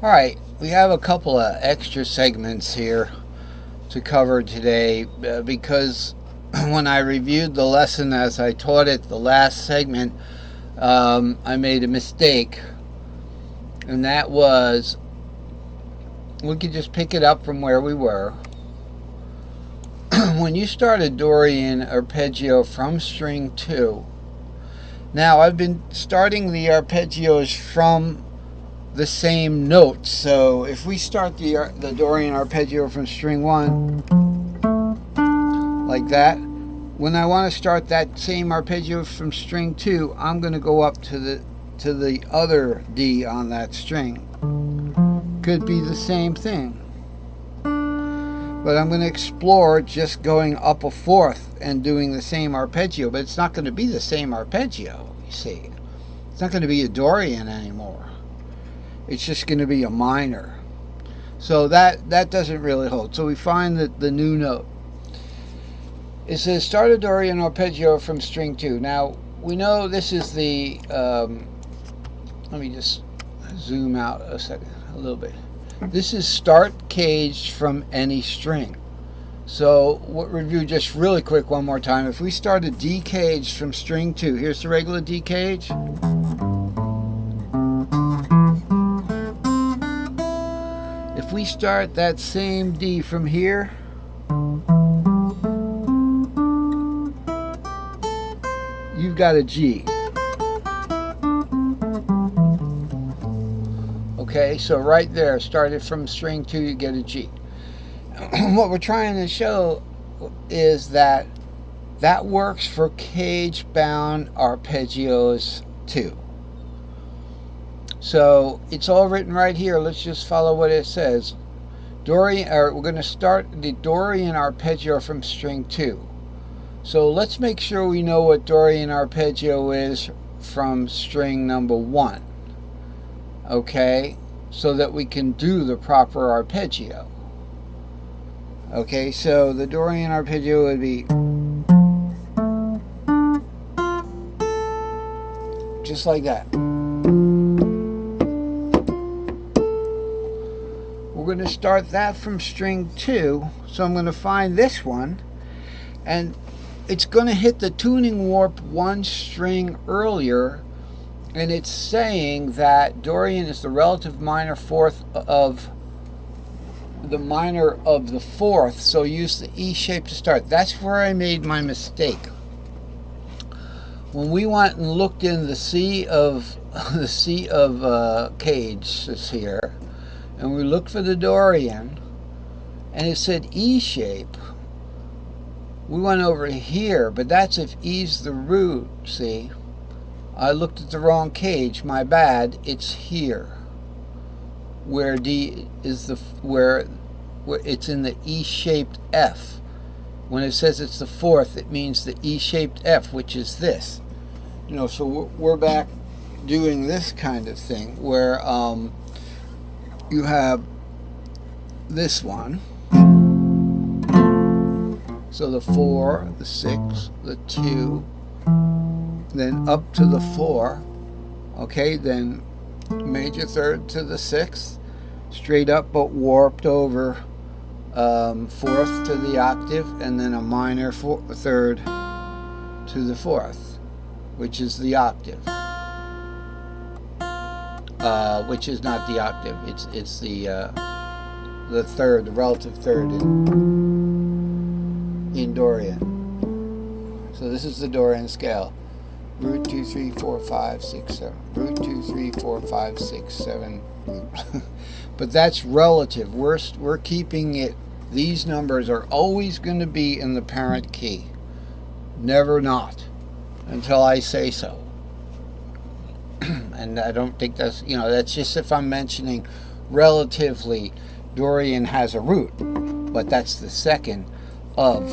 Alright, we have a couple of extra segments here to cover today because when I reviewed the lesson as I taught it, the last segment, I made a mistake. And that was, we could just pick it up from where we were. When you start a Dorian arpeggio from string 2, now I've been starting the arpeggios from the same notes. So if we start the Dorian arpeggio from string 1, like that, when I want to start that same arpeggio from string 2, I'm going to go up to the other D on that string. Could be the same thing, but I'm going to explore just going up a fourth and doing the same arpeggio, but it's not going to be the same arpeggio, you see. It's not going to be a Dorian anymore. It's just going to be a minor. So that doesn't really hold. So we find that the new note. It says start a Dorian arpeggio from string 2. Now we know this is the, let me just zoom out a second, a little bit. This is start caged from any string. So we'll review just really quick one more time. If we start a D caged from string 2, here's the regular D cage. If we start that same D from here, you've got a G. Okay, so right there, started from string 2, you get a G. What we're trying to show is that works for cage-bound arpeggios too. So it's all written right here. Let's just follow what it says. Dorian, or we're going to start the Dorian arpeggio from string 2. So let's make sure we know what Dorian arpeggio is from string number 1. Okay, so that we can do the proper arpeggio. Okay, so the Dorian arpeggio would be just like that. We're going to start that from string 2, so I'm going to find this one, and it's going to hit the tuning warp 1 string earlier, and it's saying that Dorian is the relative minor fourth of the minor of the fourth, so use the E shape to start. That's where I made my mistake. When we went and looked in the sea of cages here, and we looked for the Dorian, and it said E shape, we went over here, but that's if E's the root. See, I looked at the wrong cage, my bad. It's here where D is the where it's in the E-shaped F. When it says it's the fourth, it means the E-shaped F, which is this. You know, so we're back doing this kind of thing where you have this one. So the 4, the 6, the 2, then up to the 4. Okay, then major third to the 6th, straight up but warped over, fourth to the octave, and then a minor third to the 4th, which is the octave, which is not the octave. It's the third, the relative third in Dorian. So this is the Dorian scale. Root 2, 3, 4, 5, 6, 7. Root 2, 3, 4, 5, 6, 7. But that's relative. We're keeping it. These numbers are always going to be in the parent key. Never not. Until I say so. And I don't think that's, you know, that's just if I'm mentioning relatively Dorian has a root. But that's the second of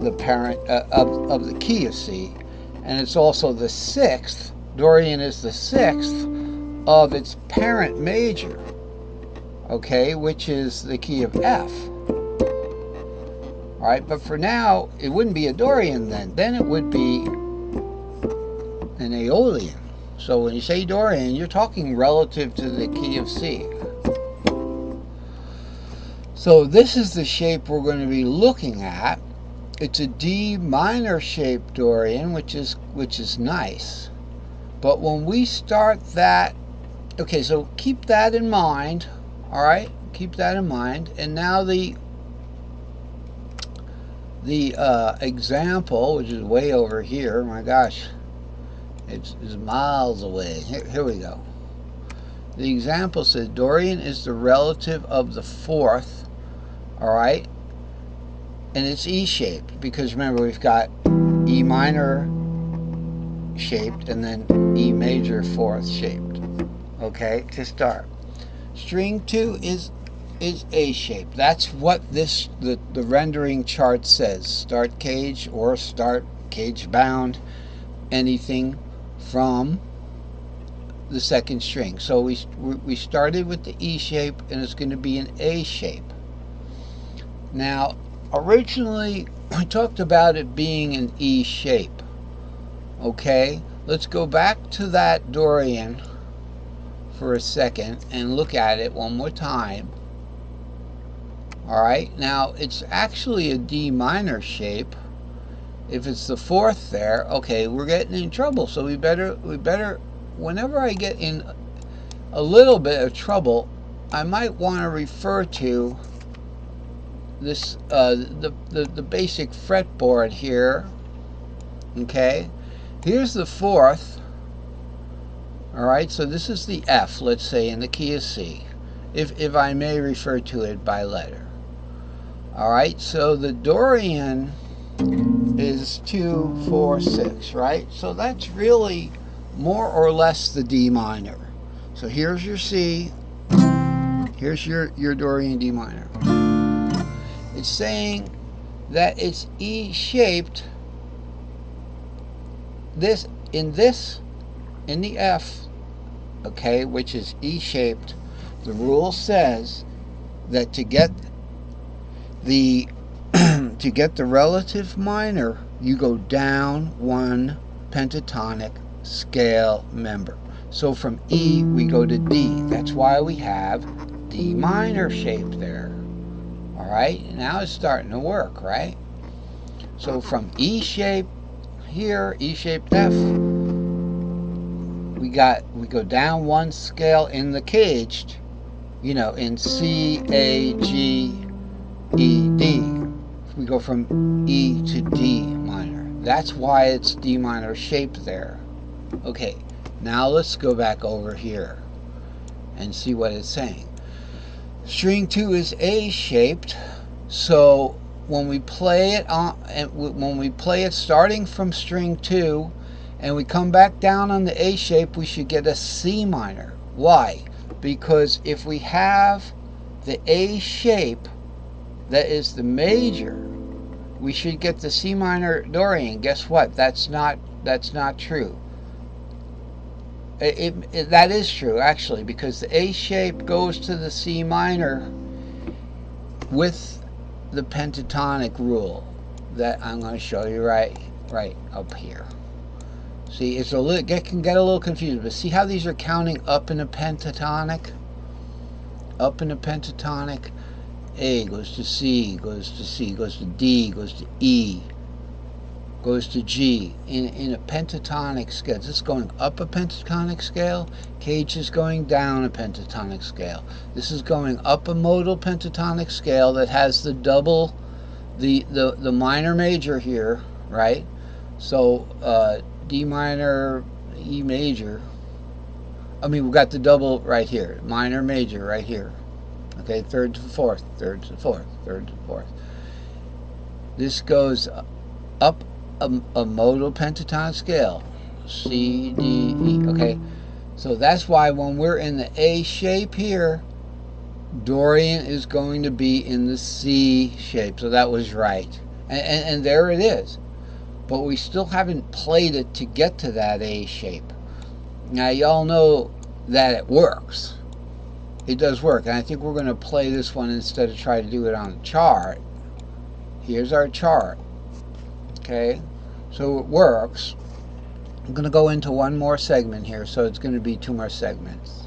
the parent, of the key of C. And it's also the 6th. Dorian is the 6th of its parent major, okay, which is the key of F. All right, but for now, it wouldn't be a Dorian then. Then it would be an Aeolian. So when you say Dorian, you're talking relative to the key of C. So this is the shape we're going to be looking at. It's a D minor shape, Dorian, which is nice. But when we start that, okay, so keep that in mind. All right, keep that in mind. And now the example, which is way over here. My gosh, it's miles away. Here we go. The example says Dorian is the relative of the fourth. All right, and it's E shaped because remember we've got E minor shaped and then E major fourth shaped. Okay, to start. String 2 is A shape. That's what the rendering chart says. Start cage or start cage bound, anything from the second string. So we started with the E shape and it's going to be an A shape. Now, originally we talked about it being an E shape. Okay, let's go back to that Dorian for a second and look at it one more time. All right, now it's actually a D minor shape. If it's the fourth there, okay, we're getting in trouble. So we better whenever I get in a little bit of trouble, I might want to refer to this the basic fretboard here. Okay, here's the fourth. All right, so this is the F, let's say, in the key of C, if I may refer to it by letter. All right, so the Dorian is 2, 4, 6, right? So that's really more or less the D minor. So here's your C, here's your Dorian D minor. It's saying that it's E shaped in the F, okay, which is E shaped. The rule says that to get the relative minor, you go down one pentatonic scale member. So from E we go to D. That's why we have D minor shape there. All right, now it's starting to work, right? So from E shape here, E shaped F, we go down one scale in the caged, in C, A, G, E, D. We go from E to D minor. That's why it's D minor shape there. Okay, now let's go back over here and see what it's saying. String 2 is A shaped, so when we play it starting from string 2 and we come back down on the A shape, we should get a C minor. Why? Because if we have the A shape that is the major, we should get the C minor Dorian. Guess what? That's not true. That is true, actually, because the A shape goes to the C minor with the pentatonic rule that I'm going to show you right up here. See, it can get a little confused, but see how these are counting up in a pentatonic? Up in a pentatonic. A goes to C, goes to C, goes to D, goes to E, goes to G. In a pentatonic scale, this is going up a pentatonic scale. Cage is going down a pentatonic scale. This is going up a modal pentatonic scale that has the double, the minor major here, right? So D minor, E major. I mean, we've got the double right here, minor major right here. Okay, third to fourth, third to fourth, third to fourth. This goes up a modal pentatonic scale, C, D, E. Okay, so that's why when we're in the A shape here, Dorian is going to be in the C shape. So that was right, and there it is. But we still haven't played it to get to that A shape. Now y'all know that it works. It does work, and I think we're going to play this one instead of try to do it on the chart. Here's our chart. Okay, so it works. I'm going to go into one more segment here, so it's going to be 2 more segments.